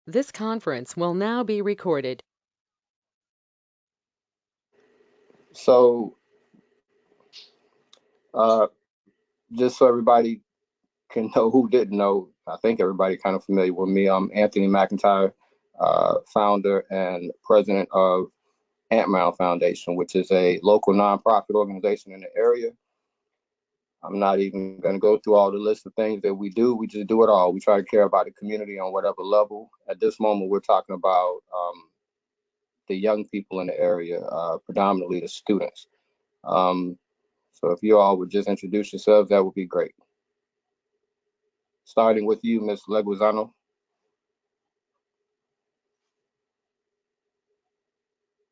This conference will now be recorded. So, uh, just so everybody can know who didn't know, I think everybody kind of familiar with me. I'm Anthony McIntyre, founder and president of Antmound Foundation, which is a local nonprofit organization in the area. I'm not even going to go through all the list of things that we do. We just do it all. We try to care about the community on whatever level. At this moment, we're talking about the young people in the area, predominantly the students. Um, so if you all would just introduce yourselves, that would be great. Starting with you, Ms. Leguizamo.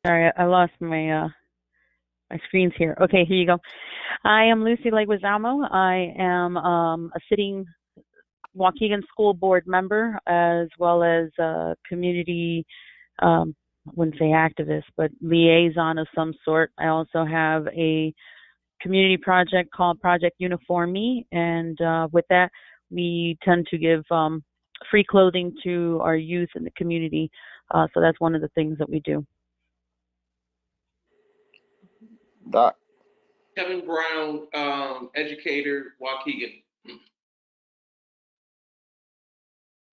Sorry, I lost my screens here. Okay, here you go. I am Lucy Leguizamo. I am a sitting Waukegan School Board member as well as a community, I wouldn't say activist, but liaison of some sort. I also have a community project called Project Uniform Me, and with that, we tend to give free clothing to our youth in the community. So that's one of the things that we do. Doc. Kevin Brown, educator, Waukegan.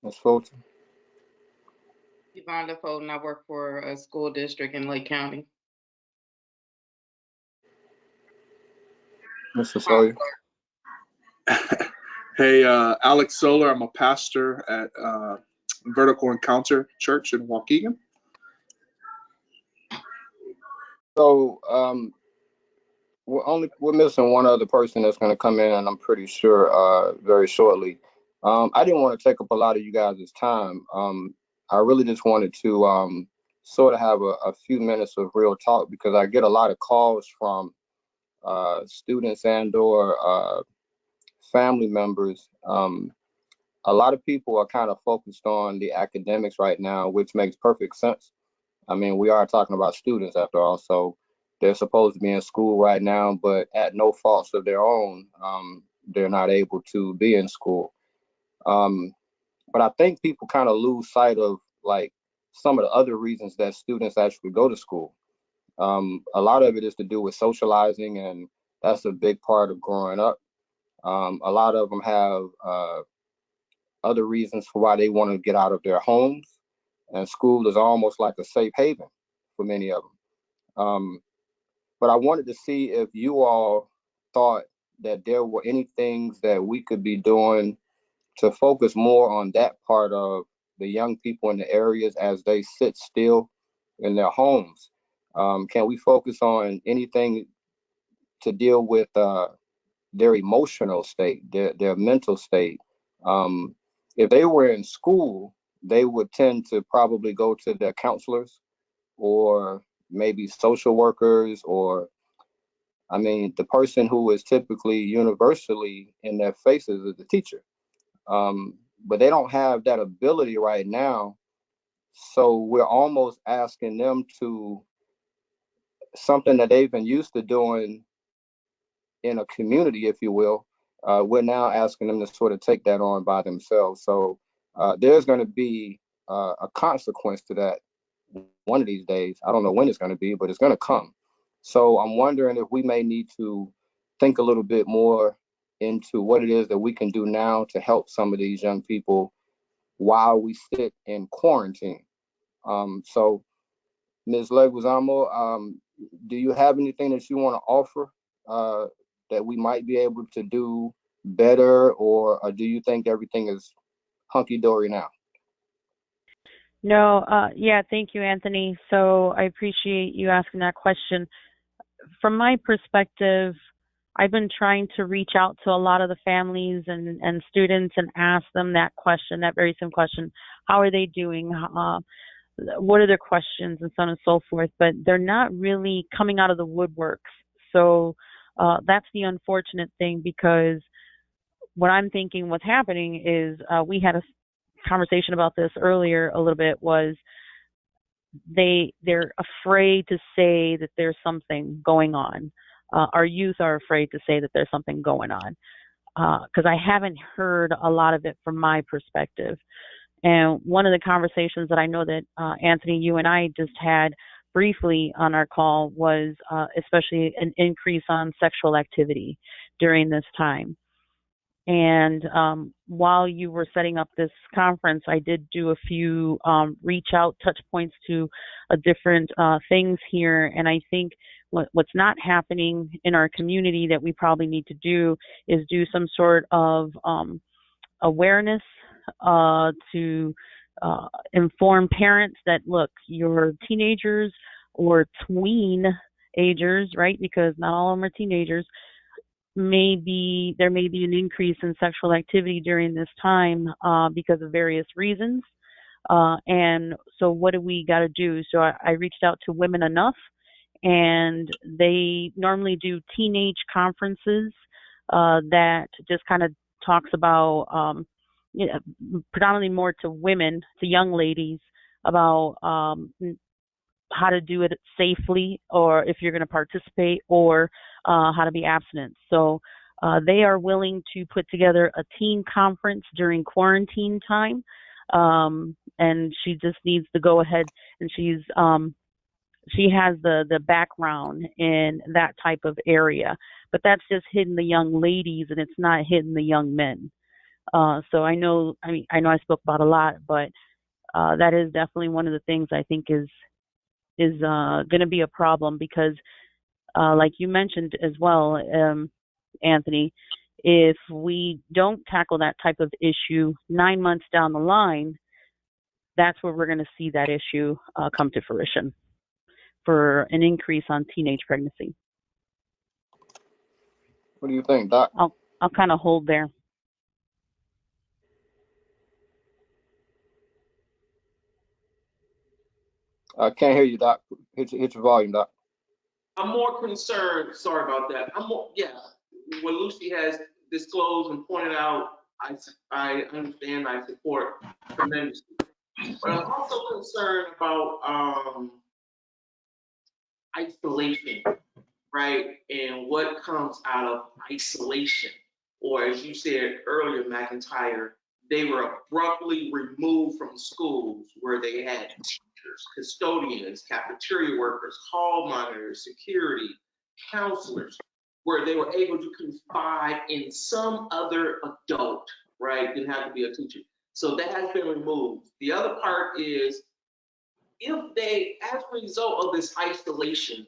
Ms. Fulton. Evonnda Fulton. I work for a school district in Lake County. Mr. Sawyer. Hey, Alex Solar. I'm a pastor at Vertical Encounter Church in Waukegan. So we're missing one other person that's going to come in, and I'm pretty sure very shortly. I didn't want to take up a lot of you guys' time. I really just wanted to sort of have a few minutes of real talk because I get a lot of calls from students and/or family members. A lot of people are kind of focused on the academics right now, which makes perfect sense. I mean, we are talking about students after all, so they're supposed to be in school right now, but at no faults of their own, they're not able to be in school. Um, but I think people kind of lose sight of like some of the other reasons that students actually go to school. A lot of it is to do with socializing, and that's a big part of growing up. A lot of them have other reasons for why they want to get out of their homes, and school is almost like a safe haven for many of them. But I wanted to see if you all thought that there were any things that we could be doing to focus more on that part of the young people in the areas as they sit still in their homes. Can we focus on anything to deal with their emotional state, their mental state? Um, if they were in school, they would tend to probably go to their counselors or maybe social workers, or I mean, the person who is typically universally in their faces is the teacher. But they don't have that ability right now. So we're almost asking them to something that they've been used to doing in a community, if you will. We're now asking them to sort of take that on by themselves. So there's going to be a consequence to that one of these days. I don't know when it's going to be, but it's going to come. So I'm wondering if we may need to think a little bit more into what it is that we can do now to help some of these young people while we sit in quarantine. So, Ms. Leguizamo, do you have anything that you want to offer uh, that we might be able to do better, or do you think everything is hunky dory now? No, yeah, thank you, Anthony. So I appreciate you asking that question. From my perspective, I've been trying to reach out to a lot of the families and students and ask them that question, that very same question. How are they doing? What are their questions and so on and so forth? But they're not really coming out of the woodworks. So that's the unfortunate thing because what I'm thinking what's happening is we had a conversation about this earlier a little bit was they're afraid to say that there's something going on. Our youth are afraid to say that there's something going on because I haven't heard a lot of it from my perspective. And one of the conversations that I know that Anthony, you and I just had briefly on our call was especially an increase on sexual activity during this time. And while you were setting up this conference, I did do a few reach out touch points to different things here. And I think what's not happening in our community that we probably need to do is do some sort of awareness to inform parents that, look, your teenagers or tween agers, right? Because not all of them are teenagers. There may be an increase in sexual activity during this time because of various reasons. And so what do we got to do? So I reached out to Women Enough, and they normally do teenage conferences that just kind of talks about predominantly more to women, to young ladies, about how to do it safely, or if you're going to participate, or how to be abstinent. So they are willing to put together a teen conference during quarantine time, and she just needs to go ahead, and she has the background in that type of area, but that's just hitting the young ladies, and it's not hitting the young men. So I know I spoke about a lot, but that is definitely one of the things I think is going to be a problem, because like you mentioned as well, Anthony, if we don't tackle that type of issue 9 months down the line, that's where we're going to see that issue come to fruition for an increase on teenage pregnancy. What do you think, Doc? I'll kind of hold there. I can't hear you, Doc. Hit your volume, Doc. I'm more concerned, sorry about that. What Lucy has disclosed and pointed out, I understand, I support tremendously. But I'm also concerned about isolation, right? And what comes out of isolation. Or as you said earlier, McIntyre, they were abruptly removed from schools where they had teachers, custodians, cafeteria workers, hall monitors, security, counselors, where they were able to confide in some other adult, right? Didn't have to be a teacher. So that has been removed. The other part is, if they, as a result of this isolation,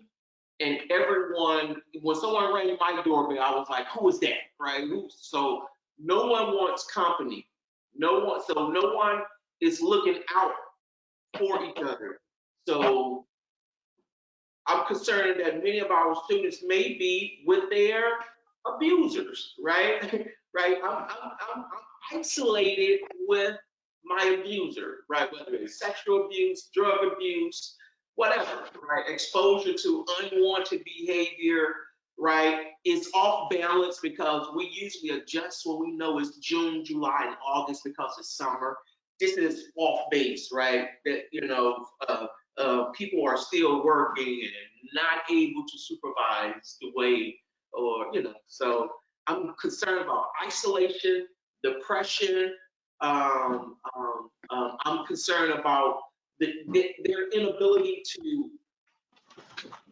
and everyone, when someone rang my doorbell, I was like, who is that, right? So no one wants company. No one is looking out for each other. So I'm concerned that many of our students may be with their abusers, right? Right? I'm isolated with my abuser, right? Whether it's sexual abuse, drug abuse, whatever, right? Exposure to unwanted behavior, right? It's off balance because we usually adjust when we know it's June, July, and August because it's summer. This is off base, right? That, people are still working and not able to supervise the way, so I'm concerned about isolation, depression. I'm concerned about their inability to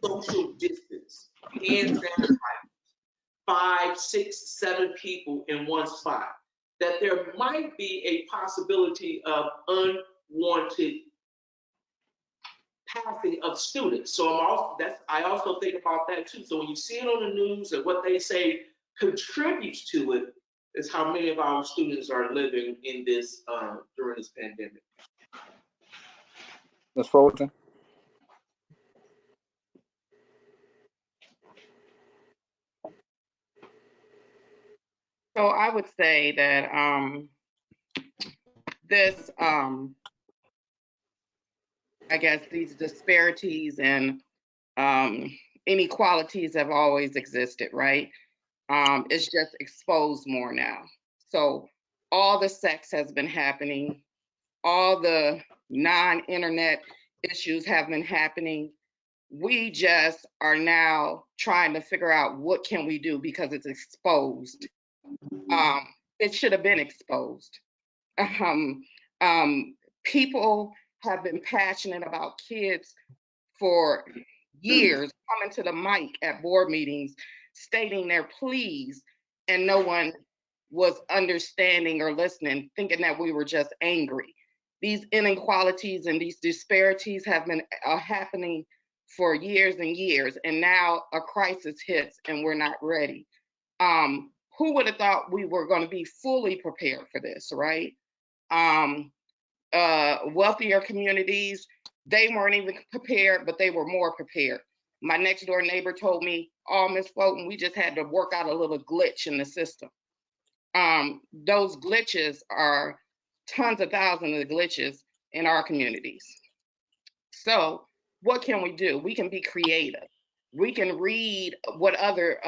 social distance, hand sanitize 5, 6, 7 people in one spot. That there might be a possibility of unwanted passing of students. So I also think about that too. So when you see it on the news and what they say contributes to it, is how many of our students are living in this during this pandemic. Ms. Fulton? So I would say that this, I guess these disparities and inequalities have always existed, right? It's just exposed more now. So all the sex has been happening, all the non-internet issues have been happening. We just are now trying to figure out what can we do because it's exposed. It should have been exposed. People have been passionate about kids for years, coming to the mic at board meetings, stating their pleas, and no one was understanding or listening, thinking that we were just angry. These inequalities and these disparities have been happening for years and years, and now a crisis hits and we're not ready. Who would have thought we were going to be fully prepared for this, right? Wealthier communities, they weren't even prepared, but they were more prepared. My next door neighbor told me, "Oh, Miss Fulton, we just had to work out a little glitch in the system." Those glitches are tons of thousands of glitches in our communities. So what can we do? We can be creative. We can read what other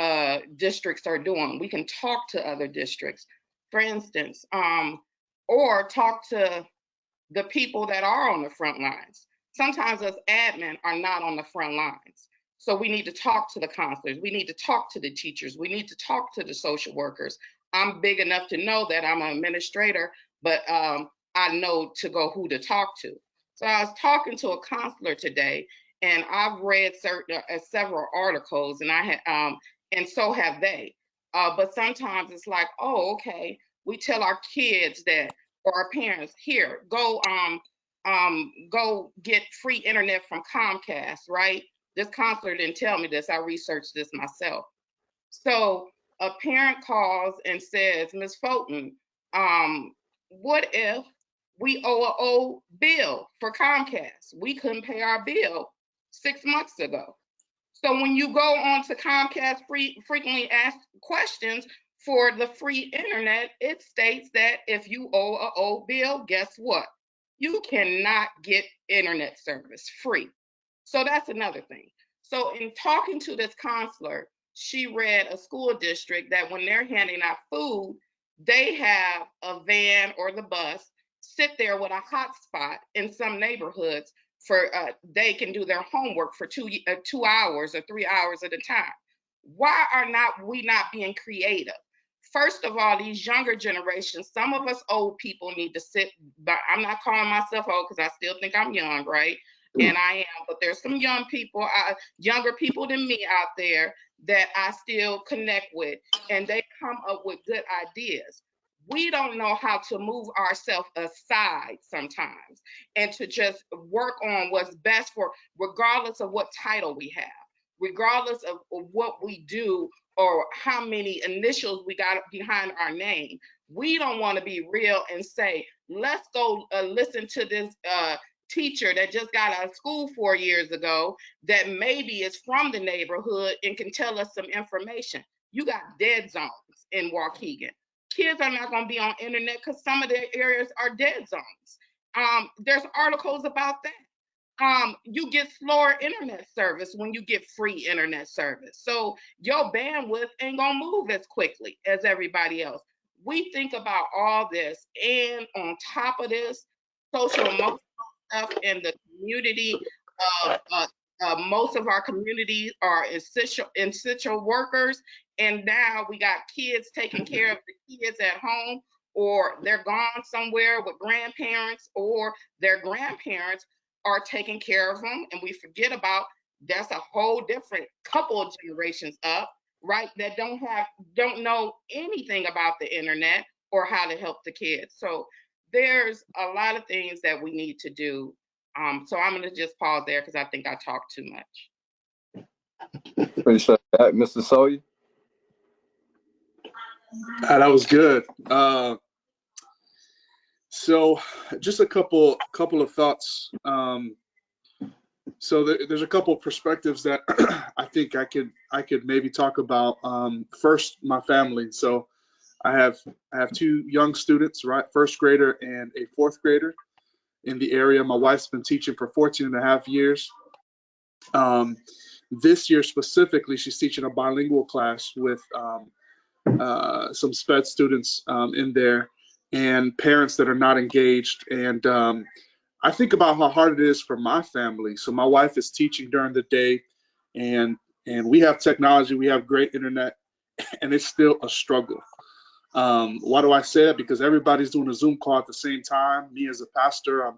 districts are doing. We can talk to other districts, for instance, or talk to the people that are on the front lines. Sometimes us admin are not on the front lines. So we need to talk to the counselors. We need to talk to the teachers. We need to talk to the social workers. I'm big enough to know that I'm an administrator, but I know to go who to talk to. So I was talking to a counselor today, and I've read several articles, and and so have they. But sometimes it's like, oh, okay, we tell our kids that, or our parents, here, go get free internet from Comcast, right? This counselor didn't tell me this. I researched this myself. So a parent calls and says, "Ms. Fulton, what if we owe an old bill for Comcast? We couldn't pay our bill 6 months ago." So when you go on to Comcast frequently asked questions for the free internet, it states that if you owe an old bill, guess what? You cannot get internet service free. So that's another thing. So in talking to this counselor, she read a school district that when they're handing out food, they have a van or the bus sit there with a hotspot in some neighborhoods for they can do their homework for 2 hours or 3 hours at a time. Why are we not being creative? First of all, these younger generations, some of us old people need to sit, but I'm not calling myself old because I still think I'm young, right? And I am, but there's some young people, younger people than me out there that I still connect with, and they come up with good ideas. We don't know how to move ourselves aside sometimes and to just work on what's best for, regardless of what title we have, regardless of what we do or how many initials we got behind our name. We don't want to be real and say, let's go listen to this teacher that just got out of school 4 years ago that maybe is from the neighborhood and can tell us some information. You got dead zones in Waukegan. Kids are not going to be on internet because some of their areas are dead zones. There's articles about that. You get slower internet service when you get free internet service. So your bandwidth ain't gonna move as quickly as everybody else. We think about all this, and on top of this, social emotional stuff in the community. Most of our communities are essential workers, and now we got kids taking care of the kids at home, or they're gone somewhere with grandparents, or their grandparents are taking care of them, and we forget about that's a whole different couple of generations up, right? That don't know anything about the internet or how to help the kids. So there's a lot of things that we need to do. So I'm going to just pause there because I think I talked too much. Appreciate that, Mr. Sawyer. That was good. So just a couple of thoughts. So there's a couple of perspectives that I think I could maybe talk about. First, my family. So I have 2 young students, right? First grader and a 4th grader in the area. My wife's been teaching for 14 and a half years. This year specifically, she's teaching a bilingual class with some SPED students in there and parents that are not engaged. And I think about how hard it is for my family. So my wife is teaching during the day, and we have technology, we have great internet, and it's still a struggle. Why do I say that? Because everybody's doing a Zoom call at the same time. Me as a pastor,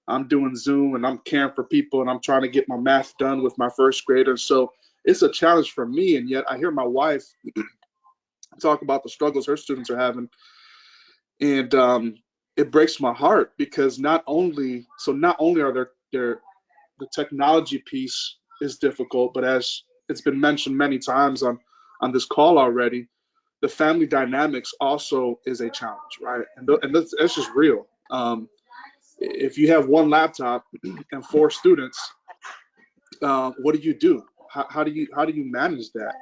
I'm doing Zoom and I'm caring for people and I'm trying to get my math done with my first grader. So it's a challenge for me. And yet I hear my wife talk about the struggles her students are having. And it breaks my heart because not only are the technology piece is difficult, but as it's been mentioned many times on this call already, the family dynamics also is a challenge, right? And that's just real. If you have one laptop and 4 students, what do you do? How do you manage that?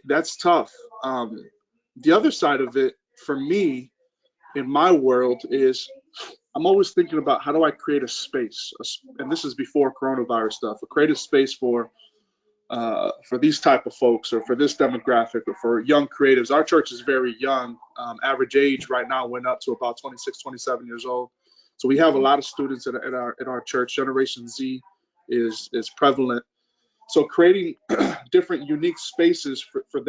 That's tough. The other side of it for me in my world is I'm always thinking about how do I create a space, and this is before coronavirus stuff, a creative space for these type of folks or for this demographic or for young creatives. Our church is very young. Average age right now went up to about 26, 27 years old. So we have a lot of students at our church. Generation Z is prevalent. So creating different unique spaces for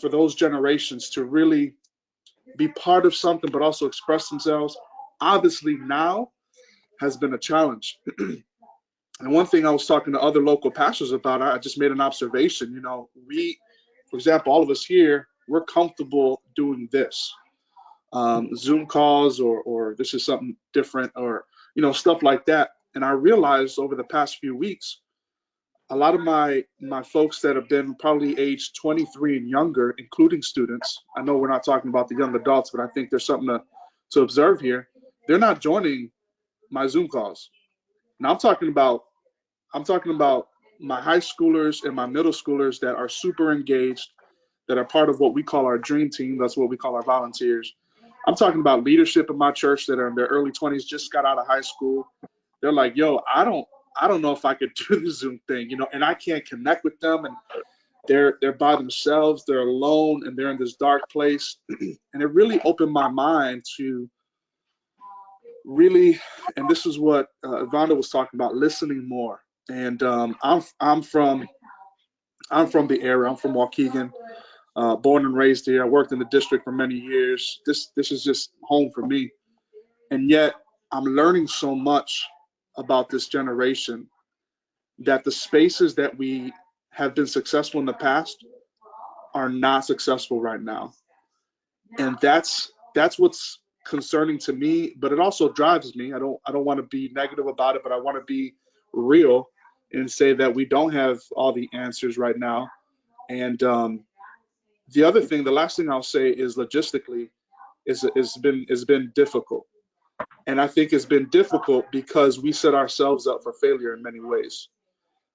those generations to really be part of something, but also express themselves, obviously now has been a challenge. And one thing I was talking to other local pastors about, I just made an observation. For example, all of us here, we're comfortable doing this, Zoom calls, or this is something different, or stuff like that. And I realized over the past few weeks, a lot of my folks that have been probably age 23 and younger, including students, I know we're not talking about the young adults, but I think there's something to observe here. They're not joining my Zoom calls. Now I'm talking about my high schoolers and my middle schoolers that are super engaged, that are part of what we call our dream team. That's what we call our volunteers. I'm talking about leadership in my church that are in their early 20s, just got out of high school. They're like, yo, I don't know if I could do the Zoom thing, and I can't connect with them, and they're by themselves, they're alone, and they're in this dark place. And it really opened my mind to really, and this is what Evonnda was talking about, listening more. And I'm from the area. I'm from Waukegan, born and raised here. I worked in the district for many years. This is just home for me. And yet I'm learning so much about this generation that the spaces that we have been successful in the past are not successful right now. And that's what's concerning to me, but it also drives me. I don't want to be negative about it, but I want to be real and say that we don't have all the answers right now. And the last thing I'll say is logistically it's been difficult. And I think it's been difficult because we set ourselves up for failure in many ways.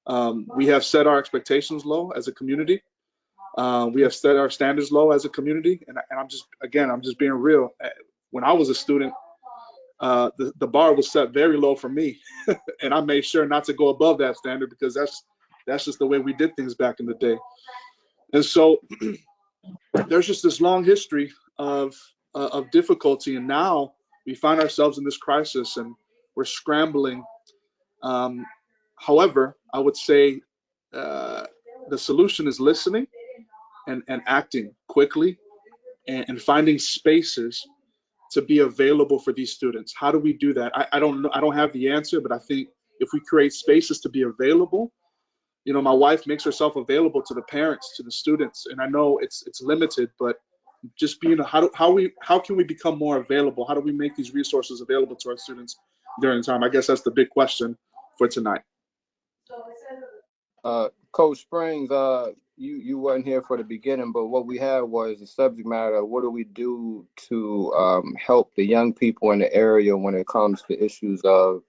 We have set our expectations low as a community. We have set our standards low as a community, and I'm just being real. When I was a student, the bar was set very low for me, and I made sure not to go above that standard because that's just the way we did things back in the day. And so there's just this long history of difficulty, and now we find ourselves in this crisis, and we're scrambling. However, I would say the solution is listening and acting quickly and finding spaces to be available for these students. How do we do that? I don't know. I don't have the answer, but I think if we create spaces to be available, my wife makes herself available to the parents, to the students, and I know it's limited, but just being how can we become more available? How do we make these resources available to our students during the time? I guess that's the big question for tonight. Coach Springs, you weren't here for the beginning, but what we had was the subject matter. What do we do to help the young people in the area when it comes to issues of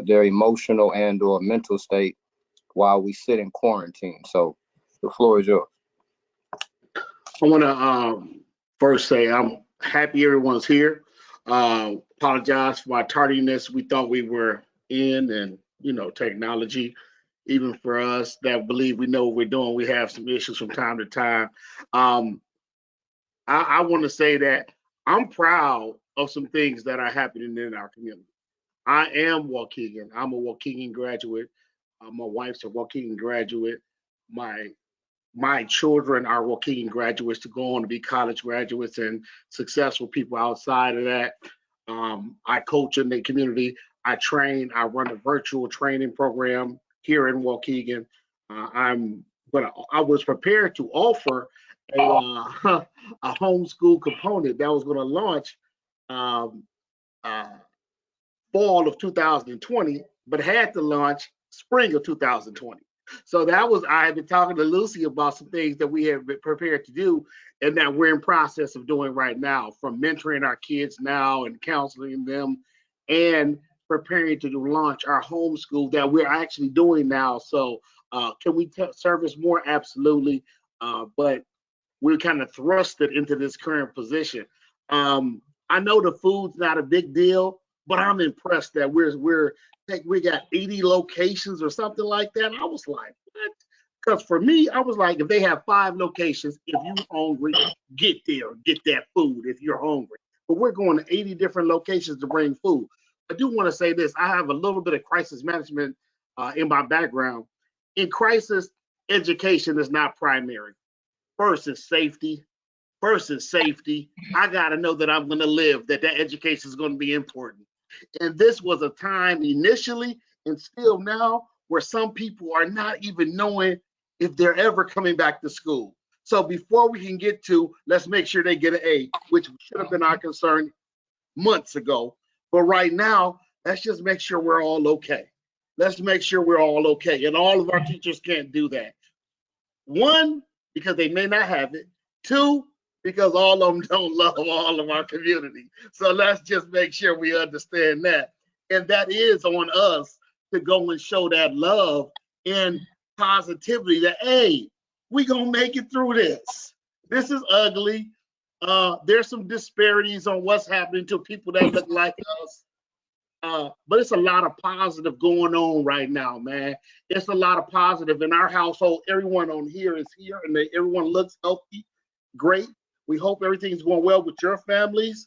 their emotional and/or mental state while we sit in quarantine? So the floor is yours. I want to first say I'm happy everyone's here. Apologize for my tardiness. We thought we were in, and technology, even for us that believe we know what we're doing, we have some issues from time to time. I want to say that I'm proud of some things that are happening in our community. I am Waukegan. I'm a Waukegan graduate. My wife's a Waukegan graduate. My my children are Waukegan graduates to go on to be college graduates and successful people outside of that. I coach in the community. I train. I run a virtual training program here in Waukegan. But I was prepared to offer a homeschool component that was going to launch um, uh, fall of 2020, but had to launch spring of 2020. So that was, I had been talking to Lucy about some things that we have been prepared to do and that we're in process of doing right now, from mentoring our kids now and counseling them and preparing to launch our homeschool that we're actually doing now. So can we service more? Absolutely. But we're kind of thrusted into this current position. I know the food's not a big deal, but I'm impressed that we got 80 locations or something like that. I was like, what? Because for me, I was like, if they have 5 locations, if you're hungry, get there, get that food if you're hungry. But we're going to 80 different locations to bring food. I do want to say this. I have a little bit of crisis management in my background. In crisis, education is not primary. First is safety. I got to know that I'm going to live, that education is going to be important. And this was a time initially and still now where some people are not even knowing if they're ever coming back to school. So before we can get to, let's make sure they get an A, which should have been our concern months ago. But right now, let's just make sure we're all okay. Let's make sure we're all okay. And all of our teachers can't do that. 1, because they may not have it. 2, because all of them don't love all of our community. So let's just make sure we understand that. And that is on us to go and show that love and positivity that, hey, we gonna make it through this. This is ugly. There's some disparities on what's happening to people that look like us. But it's a lot of positive going on right now, man. It's a lot of positive in our household. Everyone on here is here and everyone looks healthy, great. We hope everything's going well with your families.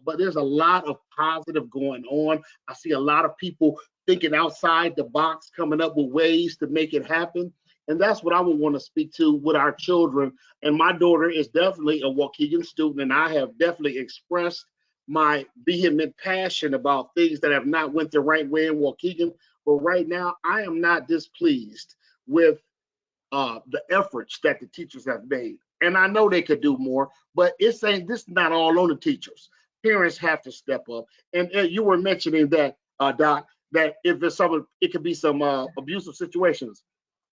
But there's a lot of positive going on. I see a lot of people thinking outside the box, coming up with ways to make it happen. And that's what I would want to speak to with our children. And my daughter is definitely a Waukegan student, and I have definitely expressed my vehement passion about things that have not went the right way in Waukegan. But right now, I am not displeased with the efforts that the teachers have made. And I know they could do more, but it's saying this is not all on the teachers. Parents have to step up. And you were mentioning that, Doc, that if it's it could be some abusive situations.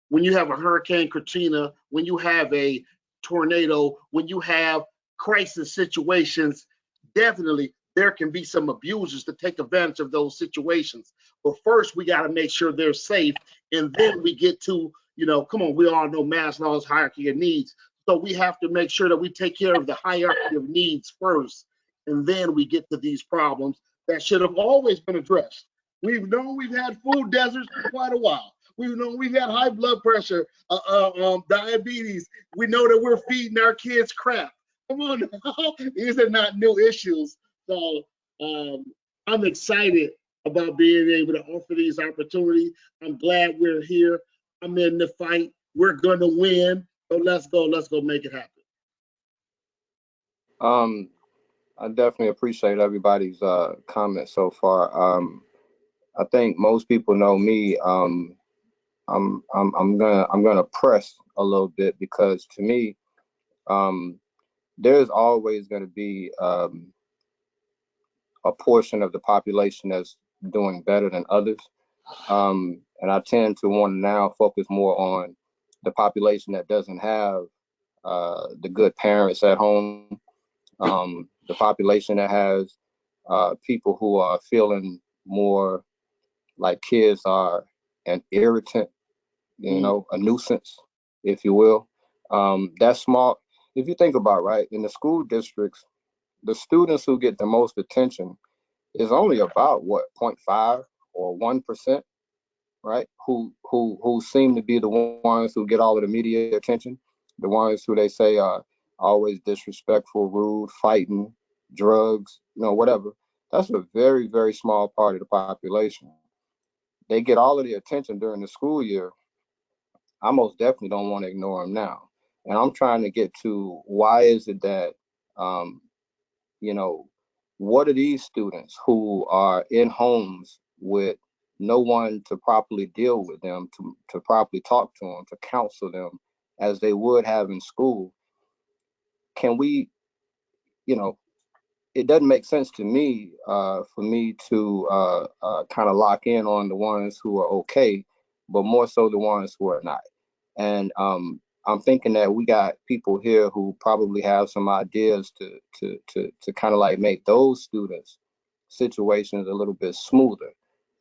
When you have a Hurricane Katrina, when you have a tornado, when you have crisis situations, definitely there can be some abusers to take advantage of those situations. But first, we got to make sure they're safe. And then we get to, come on, we all know Maslow's hierarchy of needs. So we have to make sure that we take care of the hierarchy of needs first. And then we get to these problems that should have always been addressed. We've known we've had food deserts for quite a while. We've known we've had high blood pressure, diabetes. We know that we're feeding our kids crap. Come on now. These are not new issues. So I'm excited about being able to offer these opportunities. I'm glad we're here. I'm in the fight. We're going to win. So let's go make it happen. I definitely appreciate everybody's comments so far. I think most people know me. I'm gonna press a little bit because to me, there's always going to be a portion of the population that's doing better than others, and I tend to want to now focus more on the population that doesn't have the good parents at home, the population that has people who are feeling more like kids are an irritant, a nuisance, if you will. That's small. If you think about, right, in the school districts, the students who get the most attention is only about what, 0.5 or 1%, right? Who seem to be the ones who get all of the media attention, the ones who they say are always disrespectful, rude, fighting, drugs, whatever. That's a very, very small part of the population. They get all of the attention during the school year, I most definitely don't want to ignore them now. And I'm trying to get to why is it that, um, you know, what are these students who are in homes with no one to properly deal with them, to properly talk to them, to counsel them as they would have in school? Can we, you know, it doesn't make sense to me for me to kind of lock in on the ones who are okay, but more so the ones who are not. And I'm thinking that we got people here who probably have some ideas to kind of like make those students situations a little bit smoother.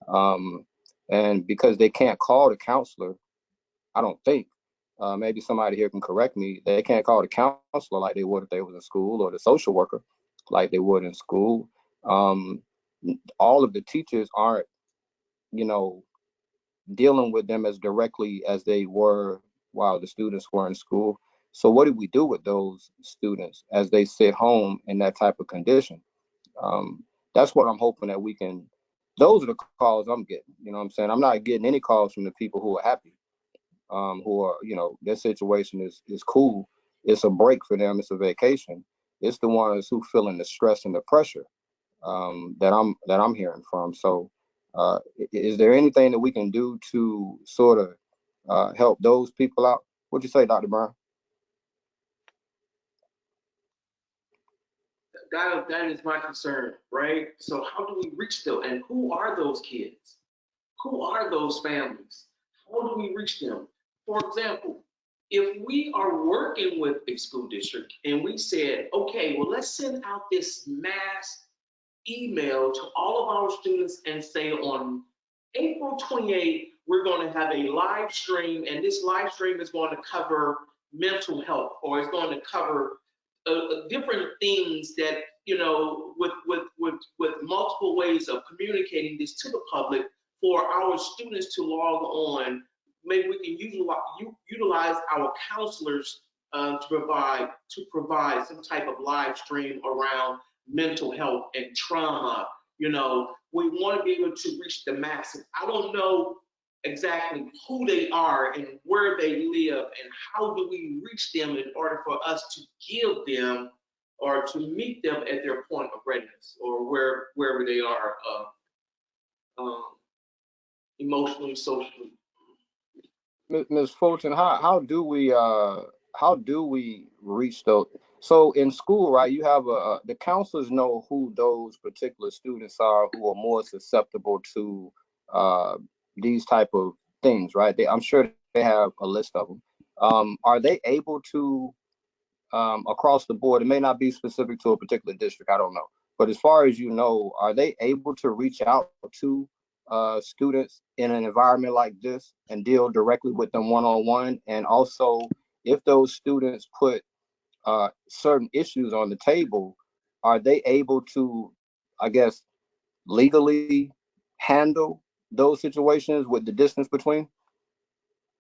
Um, and because they can't call the counselor, I don't think. Maybe somebody here can correct me. They can't call the counselor like they would if they was in school, or the social worker like they would in school. Um, all of the teachers aren't, you know, dealing with them as directly as they were while the students were in school. So what do we do with those students as they sit home in that type of condition? Um, that's what I'm hoping that we can. Those are the calls I'm getting. You know what I'm saying? I'm not getting any calls from the people who are happy, who are, you know, their situation is cool. It's a break for them. It's a vacation. It's the ones who feeling the stress and the pressure that I'm hearing from. So, is there anything that we can do to sort of help those people out? What'd you say, Dr. Brown? That is my concern, right? So how do we reach them? And who are those kids? Who are those families? How do we reach them? For example, if we are working with a school district and we said, okay, well, let's send out this mass email to all of our students and say on April 28th, we're going to have a live stream, and this live stream is going to cover mental health, or it's going to cover different things that, you know, with multiple ways of communicating this to the public for our students to log on. Maybe we can utilize our counselors to provide some type of live stream around mental health and trauma. You know, we want to be able to reach the masses. I don't know exactly who they are and where they live, and how do we reach them in order for us to give them or to meet them at their point of readiness, or wherever they are, um, emotionally, socially. Ms. Fulton, how do we reach those? So in school, right, you have the counselors know who those particular students are who are more susceptible to uh, these type of things, right? I'm sure they have a list of them. Are they able to across the board? It may not be specific to a particular district, I don't know. But as far as you know, are they able to reach out to students in an environment like this and deal directly with them one on one? And also, if those students put certain issues on the table, are they able to, I guess, legally handle those situations with the distance between?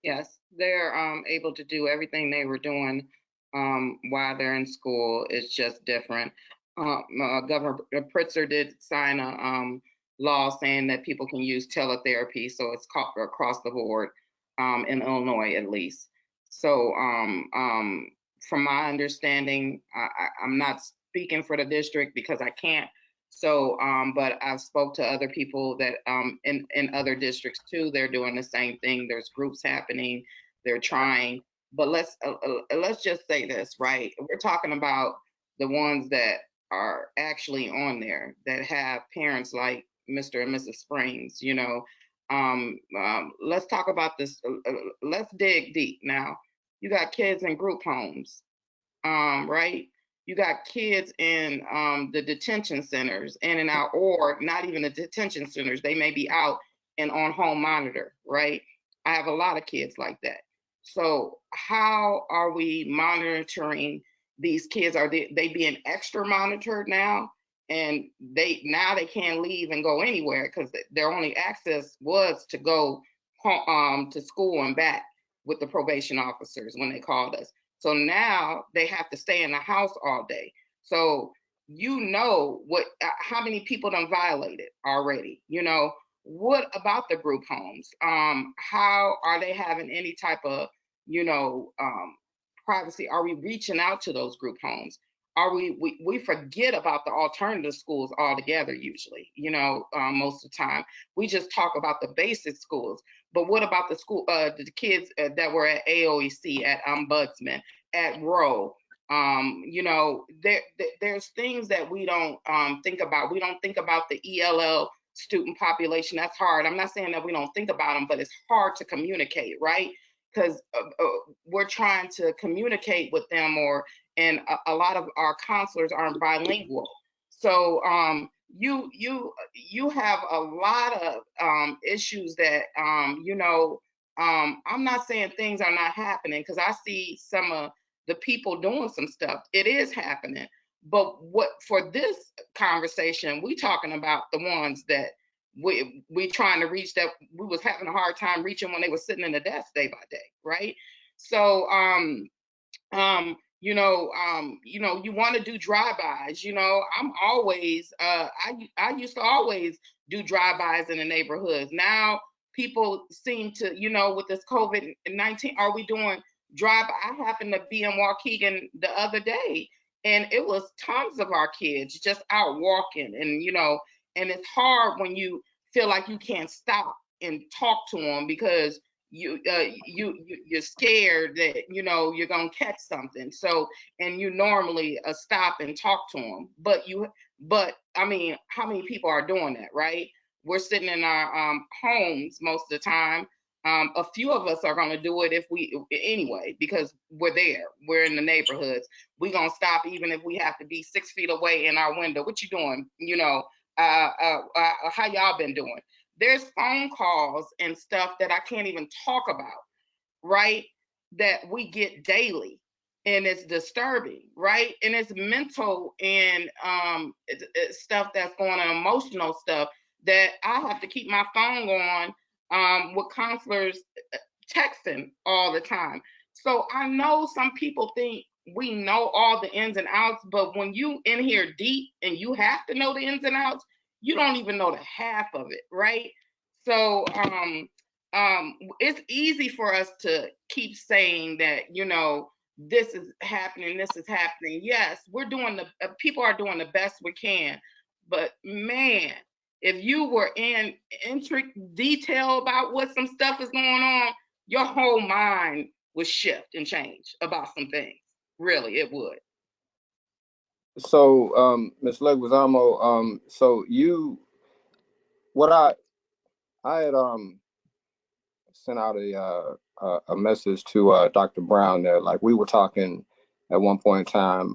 Yes, they're able to do everything they were doing while they're in school. It's just different. Governor Pritzker did sign a law saying that people can use teletherapy, so it's across the board in Illinois at least. So from my understanding, I'm not speaking for the district because I can't. So, but I've spoke to other people that in other districts too. They're doing the same thing. There's groups happening. They're trying. But let's just say this, right? We're talking about the ones that are actually on there that have parents like Mr. and Mrs. Springs. You know, let's talk about this. Let's dig deep now. You got kids in group homes, right? You got kids in the detention centers, in and out, or not even the detention centers. They may be out and on home monitor, right? I have a lot of kids like that. So how are we monitoring these kids? Are they being extra monitored now? And they can't leave and go anywhere because their only access was to go home, to school and back with the probation officers when they called us. So now they have to stay in the house all day. So you know how many people done violated already. You know, what about the group homes? How are they having any type of, privacy? Are we reaching out to those group homes? Are we forget about the alternative schools altogether usually, most of the time. We just talk about the basic schools. But what about the the kids that were at AOEC, at Ombudsman, at Roe? There's things that we don't think about. We don't think about the ELL student population. That's hard. I'm not saying that we don't think about them, but it's hard to communicate, right? Because we're trying to communicate with them, and a lot of our counselors aren't bilingual. So you have a lot of issues that I'm not saying things are not happening, because I see some of the people doing some stuff. It is happening. But what for this conversation, we talking about the ones that we trying to reach, that we was having a hard time reaching when they were sitting in the desk day by day, right? So you want to do drive-bys. I'm always I used to always do drive-bys in the neighborhoods. Now people seem to, with this COVID-19, are we doing drive? I happened to be in Waukegan the other day, and it was tons of our kids just out walking, and it's hard when you feel like you can't stop and talk to them, because you're scared that you're gonna catch something. So, and you normally stop and talk to them, but I mean, how many people are doing that, right? We're sitting in our homes most of the time. A few of us are gonna do it anyway, because we're in the neighborhoods. We're gonna stop even if we have to be 6 feet away in our window. What you doing? How y'all been doing? There's phone calls and stuff that I can't even talk about, right? That we get daily, and it's disturbing, right? And it's mental, and it's stuff that's going on, emotional stuff, that I have to keep my phone on with counselors texting all the time. So I know some people think we know all the ins and outs, but when you in here deep and you have to know the ins and outs, you don't even know the half of it, right? So it's easy for us to keep saying that, this is happening, this is happening. Yes, people are doing the best we can, but man, if you were in intricate detail about what some stuff is going on, your whole mind would shift and change about some things. Really, it would. So, Ms. Leguizamo, so what I had sent out a message to Dr. Brown there. Like, we were talking at one point in time.